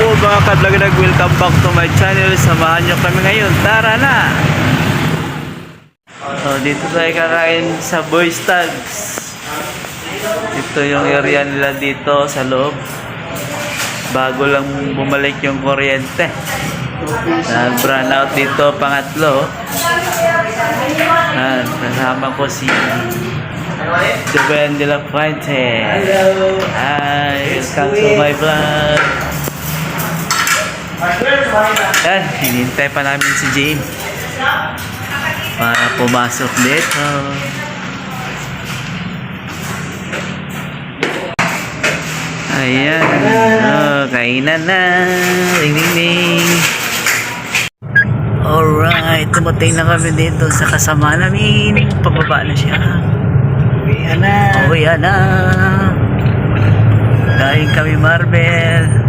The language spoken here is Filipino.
po mga kadlagdag, welcome back to my channel. Samahan nyo kami ngayon, tara na! Dito tayo kakain sa Boy Stags. Ito yung area nila dito sa loob. Bago lang bumalik yung kuryente. Nag-brown out dito, pangatlo. Kasama ko si Duben de la Fuente. Hi, welcome to my vlog. Yan, hinintay pa namin si Jane para pumasok dito. Ayan, kainan na. Ding ding ding. Alright, tumating na kami dito sa kasama namin. Pababa na siya. Uwi na. Dahil kami Marvel.